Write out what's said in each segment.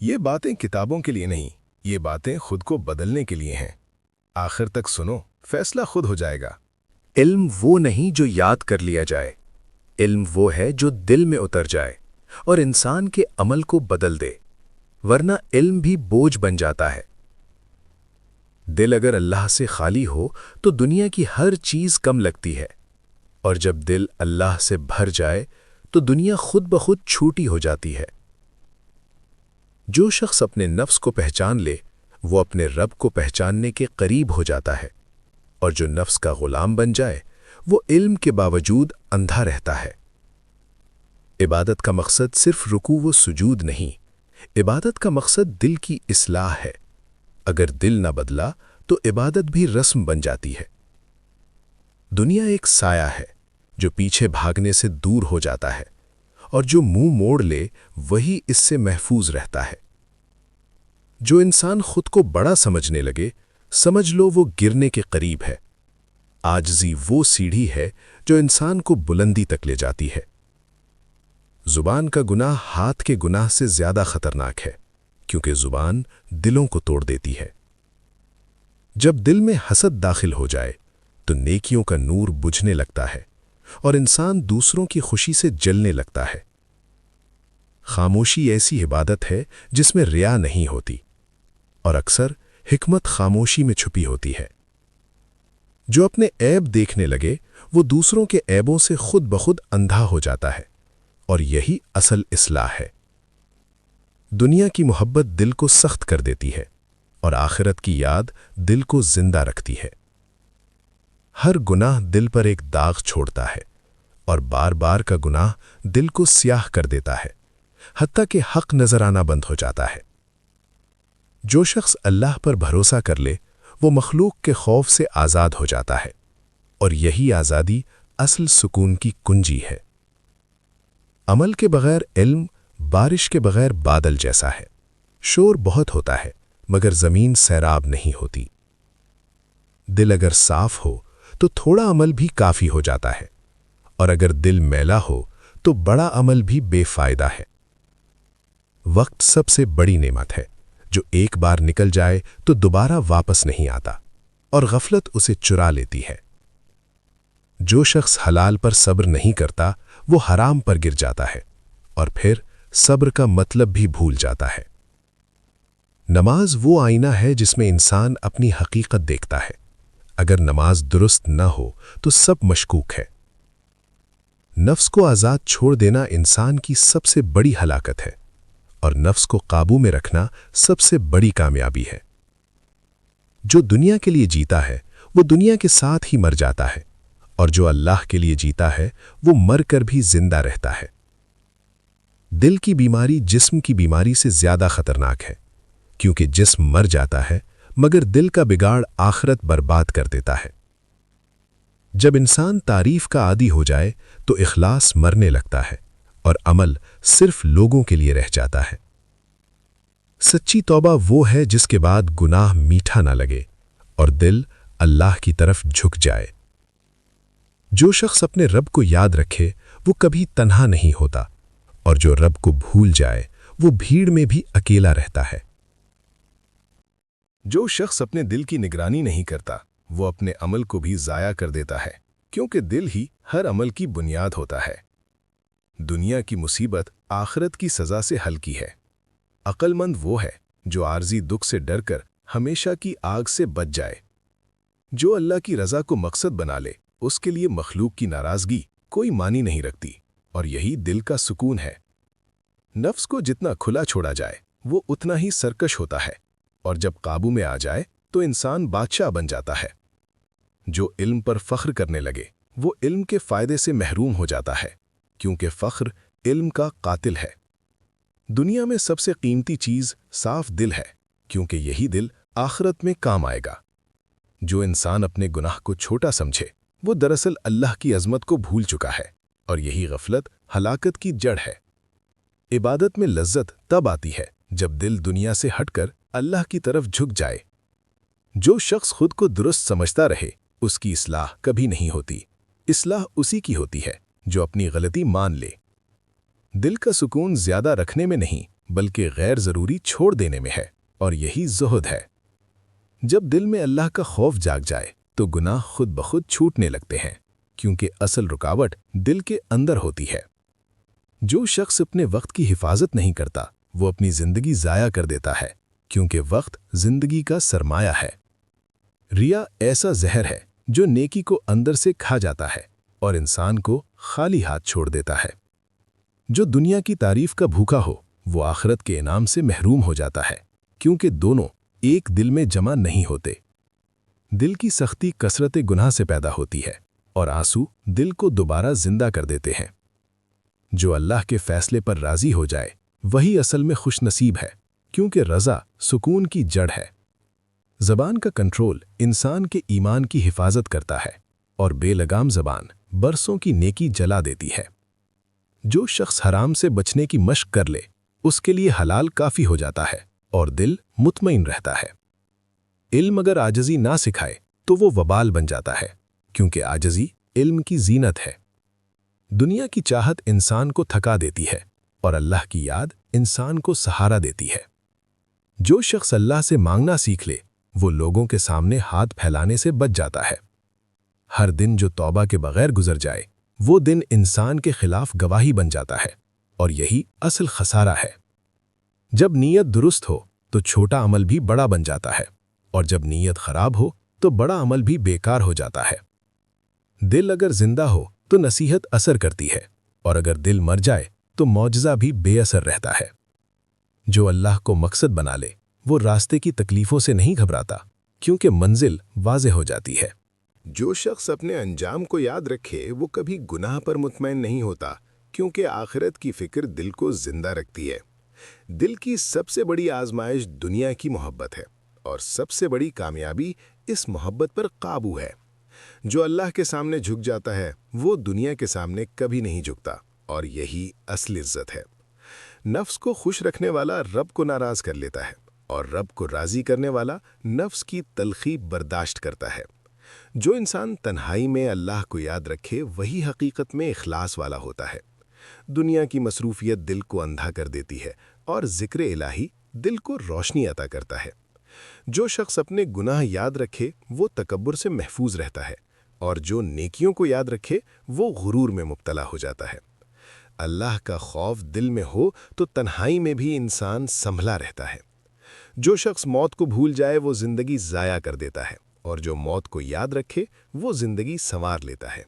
یہ باتیں کتابوں کے لیے نہیں، یہ باتیں خود کو بدلنے کے لیے ہیں۔ آخر تک سنو، فیصلہ خود ہو جائے گا۔ علم وہ نہیں جو یاد کر لیا جائے، علم وہ ہے جو دل میں اتر جائے اور انسان کے عمل کو بدل دے، ورنہ علم بھی بوجھ بن جاتا ہے۔ دل اگر اللہ سے خالی ہو تو دنیا کی ہر چیز کم لگتی ہے، اور جب دل اللہ سے بھر جائے تو دنیا خود بخود چھوٹی ہو جاتی ہے۔ جو شخص اپنے نفس کو پہچان لے وہ اپنے رب کو پہچاننے کے قریب ہو جاتا ہے، اور جو نفس کا غلام بن جائے وہ علم کے باوجود اندھا رہتا ہے۔ عبادت کا مقصد صرف رکوع و سجود نہیں، عبادت کا مقصد دل کی اصلاح ہے۔ اگر دل نہ بدلا تو عبادت بھی رسم بن جاتی ہے۔ دنیا ایک سایہ ہے جو پیچھے بھاگنے سے دور ہو جاتا ہے، اور جو منہ موڑ لے وہی اس سے محفوظ رہتا ہے۔ جو انسان خود کو بڑا سمجھنے لگے، سمجھ لو وہ گرنے کے قریب ہے۔ عاجزی وہ سیڑھی ہے جو انسان کو بلندی تک لے جاتی ہے۔ زبان کا گناہ ہاتھ کے گناہ سے زیادہ خطرناک ہے، کیونکہ زبان دلوں کو توڑ دیتی ہے۔ جب دل میں حسد داخل ہو جائے تو نیکیوں کا نور بجھنے لگتا ہے، اور انسان دوسروں کی خوشی سے جلنے لگتا ہے۔ خاموشی ایسی عبادت ہے جس میں ریا نہیں ہوتی، اور اکثر حکمت خاموشی میں چھپی ہوتی ہے۔ جو اپنے عیب دیکھنے لگے وہ دوسروں کے عیبوں سے خود بخود اندھا ہو جاتا ہے، اور یہی اصل اصلاح ہے۔ دنیا کی محبت دل کو سخت کر دیتی ہے، اور آخرت کی یاد دل کو زندہ رکھتی ہے۔ ہر گناہ دل پر ایک داغ چھوڑتا ہے، اور بار بار کا گناہ دل کو سیاہ کر دیتا ہے، حتیٰ کہ حق نظر آنا بند ہو جاتا ہے۔ جو شخص اللہ پر بھروسہ کر لے وہ مخلوق کے خوف سے آزاد ہو جاتا ہے، اور یہی آزادی اصل سکون کی کنجی ہے۔ عمل کے بغیر علم بارش کے بغیر بادل جیسا ہے۔ شور بہت ہوتا ہے مگر زمین سیراب نہیں ہوتی۔ دل اگر صاف ہو تو تھوڑا عمل بھی کافی ہو جاتا ہے، اور اگر دل میلا ہو تو بڑا عمل بھی بے فائدہ ہے۔ وقت سب سے بڑی نعمت ہے، جو ایک بار نکل جائے تو دوبارہ واپس نہیں آتا، اور غفلت اسے چرا لیتی ہے۔ جو شخص حلال پر صبر نہیں کرتا وہ حرام پر گر جاتا ہے، اور پھر صبر کا مطلب بھی بھول جاتا ہے۔ نماز وہ آئینہ ہے جس میں انسان اپنی حقیقت دیکھتا ہے۔ اگر نماز درست نہ ہو تو سب مشکوک ہے۔ نفس کو آزاد چھوڑ دینا انسان کی سب سے بڑی ہلاکت ہے، اور نفس کو قابو میں رکھنا سب سے بڑی کامیابی ہے۔ جو دنیا کے لیے جیتا ہے وہ دنیا کے ساتھ ہی مر جاتا ہے، اور جو اللہ کے لیے جیتا ہے وہ مر کر بھی زندہ رہتا ہے۔ دل کی بیماری جسم کی بیماری سے زیادہ خطرناک ہے، کیونکہ جسم مر جاتا ہے مگر دل کا بگاڑ آخرت برباد کر دیتا ہے۔ جب انسان تعریف کا عادی ہو جائے تو اخلاص مرنے لگتا ہے، اور عمل صرف لوگوں کے لیے رہ جاتا ہے۔ سچی توبہ وہ ہے جس کے بعد گناہ میٹھا نہ لگے اور دل اللہ کی طرف جھک جائے۔ جو شخص اپنے رب کو یاد رکھے وہ کبھی تنہا نہیں ہوتا، اور جو رب کو بھول جائے وہ بھیڑ میں بھی اکیلا رہتا ہے۔ جو شخص اپنے دل کی نگرانی نہیں کرتا وہ اپنے عمل کو بھی ضائع کر دیتا ہے، کیونکہ دل ہی ہر عمل کی بنیاد ہوتا ہے۔ دنیا کی مصیبت آخرت کی سزا سے ہلکی ہے۔ عقل مند وہ ہے جو عارضی دکھ سے ڈر کر ہمیشہ کی آگ سے بچ جائے۔ جو اللہ کی رضا کو مقصد بنا لے اس کے لیے مخلوق کی ناراضگی کوئی معنی نہیں رکھتی، اور یہی دل کا سکون ہے۔ نفس کو جتنا کھلا چھوڑا جائے وہ اتنا ہی سرکش ہوتا ہے، اور جب قابو میں آ جائے تو انسان بادشاہ بن جاتا ہے۔ جو علم پر فخر کرنے لگے وہ علم کے فائدے سے محروم ہو جاتا ہے، کیونکہ فخر علم کا قاتل ہے۔ دنیا میں سب سے قیمتی چیز صاف دل ہے، کیونکہ یہی دل آخرت میں کام آئے گا۔ جو انسان اپنے گناہ کو چھوٹا سمجھے وہ دراصل اللہ کی عظمت کو بھول چکا ہے، اور یہی غفلت ہلاکت کی جڑ ہے۔ عبادت میں لذت تب آتی ہے جب دل دنیا سے ہٹ کر اللہ کی طرف جھک جائے۔ جو شخص خود کو درست سمجھتا رہے اس کی اصلاح کبھی نہیں ہوتی۔ اصلاح اسی کی ہوتی ہے جو اپنی غلطی مان لے۔ دل کا سکون زیادہ رکھنے میں نہیں بلکہ غیر ضروری چھوڑ دینے میں ہے، اور یہی زہد ہے۔ جب دل میں اللہ کا خوف جاگ جائے تو گناہ خود بخود چھوٹنے لگتے ہیں، کیونکہ اصل رکاوٹ دل کے اندر ہوتی ہے۔ جو شخص اپنے وقت کی حفاظت نہیں کرتا وہ اپنی زندگی ضائع کر دیتا ہے، کیونکہ وقت زندگی کا سرمایہ ہے۔ ریا ایسا زہر ہے جو نیکی کو اندر سے کھا جاتا ہے اور انسان کو خالی ہاتھ چھوڑ دیتا ہے۔ جو دنیا کی تعریف کا بھوکا ہو وہ آخرت کے انعام سے محروم ہو جاتا ہے، کیونکہ دونوں ایک دل میں جمع نہیں ہوتے۔ دل کی سختی کثرت گناہ سے پیدا ہوتی ہے اور آنسو دل کو دوبارہ زندہ کر دیتے ہیں۔ جو اللہ کے فیصلے پر راضی ہو جائے وہی اصل میں خوش نصیب ہے، کیونکہ رضا سکون کی جڑ ہے۔ زبان کا کنٹرول انسان کے ایمان کی حفاظت کرتا ہے، اور بے لگام زبان برسوں کی نیکی جلا دیتی ہے۔ جو شخص حرام سے بچنے کی مشق کر لے اس کے لیے حلال کافی ہو جاتا ہے اور دل مطمئن رہتا ہے۔ علم اگر عاجزی نہ سکھائے تو وہ وبال بن جاتا ہے، کیونکہ عاجزی علم کی زینت ہے۔ دنیا کی چاہت انسان کو تھکا دیتی ہے اور اللہ کی یاد انسان کو سہارا دیتی ہے۔ جو شخص اللہ سے مانگنا سیکھ لے وہ لوگوں کے سامنے ہاتھ پھیلانے سے بچ جاتا ہے۔ ہر دن جو توبہ کے بغیر گزر جائے وہ دن انسان کے خلاف گواہی بن جاتا ہے، اور یہی اصل خسارہ ہے۔ جب نیت درست ہو تو چھوٹا عمل بھی بڑا بن جاتا ہے، اور جب نیت خراب ہو تو بڑا عمل بھی بیکار ہو جاتا ہے۔ دل اگر زندہ ہو تو نصیحت اثر کرتی ہے، اور اگر دل مر جائے تو معجزہ بھی بے اثر رہتا ہے۔ جو اللہ کو مقصد بنا لے وہ راستے کی تکلیفوں سے نہیں گھبراتا، کیونکہ منزل واضح ہو جاتی ہے۔ جو شخص اپنے انجام کو یاد رکھے وہ کبھی گناہ پر مطمئن نہیں ہوتا، کیونکہ آخرت کی فکر دل کو زندہ رکھتی ہے۔ دل کی سب سے بڑی آزمائش دنیا کی محبت ہے، اور سب سے بڑی کامیابی اس محبت پر قابو ہے۔ جو اللہ کے سامنے جھک جاتا ہے وہ دنیا کے سامنے کبھی نہیں جھکتا، اور یہی اصل عزت ہے۔ نفس کو خوش رکھنے والا رب کو ناراض کر لیتا ہے، اور رب کو راضی کرنے والا نفس کی تلخی برداشت کرتا ہے۔ جو انسان تنہائی میں اللہ کو یاد رکھے وہی حقیقت میں اخلاص والا ہوتا ہے۔ دنیا کی مصروفیت دل کو اندھا کر دیتی ہے، اور ذکر الہی دل کو روشنی عطا کرتا ہے۔ جو شخص اپنے گناہ یاد رکھے وہ تکبر سے محفوظ رہتا ہے، اور جو نیکیوں کو یاد رکھے وہ غرور میں مبتلا ہو جاتا ہے۔ اللہ کا خوف دل میں ہو تو تنہائی میں بھی انسان سنبھلا رہتا ہے۔ جو شخص موت کو بھول جائے وہ زندگی ضائع کر دیتا ہے، اور جو موت کو یاد رکھے وہ زندگی سنوار لیتا ہے۔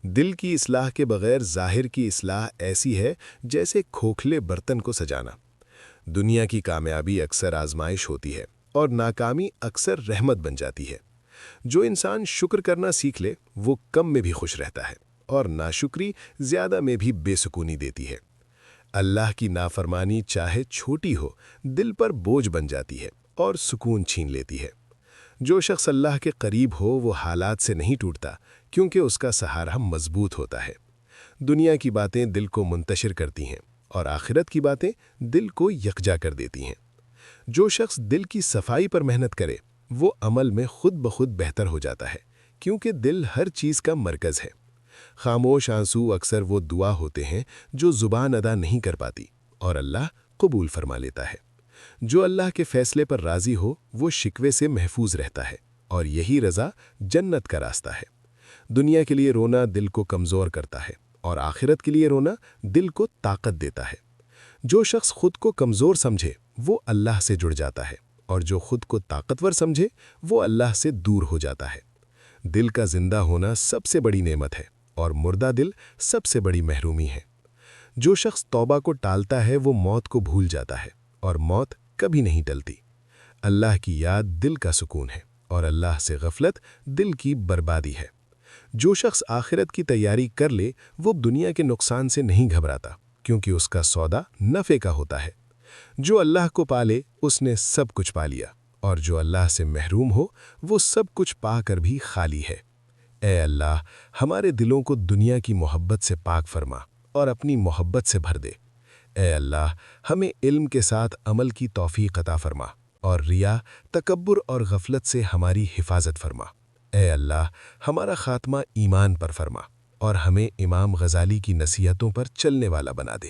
دل کی اصلاح کے بغیر ظاہر کی اصلاح ایسی ہے جیسے کھوکھلے برتن کو سجانا۔ دنیا کی کامیابی اکثر آزمائش ہوتی ہے، اور ناکامی اکثر رحمت بن جاتی ہے۔ جو انسان شکر کرنا سیکھ لے وہ کم میں بھی خوش رہتا ہے، اور ناشکری زیادہ میں بھی بے سکونی دیتی ہے۔ اللہ کی نافرمانی چاہے چھوٹی ہو دل پر بوجھ بن جاتی ہے اور سکون چھین لیتی ہے۔ جو شخص اللہ کے قریب ہو وہ حالات سے نہیں ٹوٹتا، کیونکہ اس کا سہارا مضبوط ہوتا ہے۔ دنیا کی باتیں دل کو منتشر کرتی ہیں، اور آخرت کی باتیں دل کو یکجا کر دیتی ہیں۔ جو شخص دل کی صفائی پر محنت کرے وہ عمل میں خود بخود بہتر ہو جاتا ہے، کیونکہ دل ہر چیز کا مرکز ہے۔ خاموش آنسو اکثر وہ دعا ہوتے ہیں جو زبان ادا نہیں کر پاتی، اور اللہ قبول فرما لیتا ہے۔ جو اللہ کے فیصلے پر راضی ہو وہ شکوے سے محفوظ رہتا ہے، اور یہی رضا جنت کا راستہ ہے۔ دنیا کے لیے رونا دل کو کمزور کرتا ہے، اور آخرت کے لیے رونا دل کو طاقت دیتا ہے۔ جو شخص خود کو کمزور سمجھے وہ اللہ سے جڑ جاتا ہے، اور جو خود کو طاقتور سمجھے وہ اللہ سے دور ہو جاتا ہے۔ دل کا زندہ ہونا سب سے بڑی نعمت ہے، اور مردہ دل سب سے بڑی محرومی ہے۔ جو شخص توبہ کو ٹالتا ہے وہ موت کو بھول جاتا ہے، اور موت کبھی نہیں ٹلتی۔ اللہ کی یاد دل کا سکون ہے، اور اللہ سے غفلت دل کی بربادی ہے۔ جو شخص آخرت کی تیاری کر لے وہ دنیا کے نقصان سے نہیں گھبراتا، کیونکہ اس کا سودا نفع کا ہوتا ہے۔ جو اللہ کو پالے اس نے سب کچھ پا لیا، اور جو اللہ سے محروم ہو وہ سب کچھ پا کر بھی خالی ہے۔ اے اللہ، ہمارے دلوں کو دنیا کی محبت سے پاک فرما اور اپنی محبت سے بھر دے۔ اے اللہ، ہمیں علم کے ساتھ عمل کی توفیق عطا فرما، اور ریا، تکبر اور غفلت سے ہماری حفاظت فرما۔ اے اللہ، ہمارا خاتمہ ایمان پر فرما، اور ہمیں امام غزالی کی نصیحتوں پر چلنے والا بنا دے۔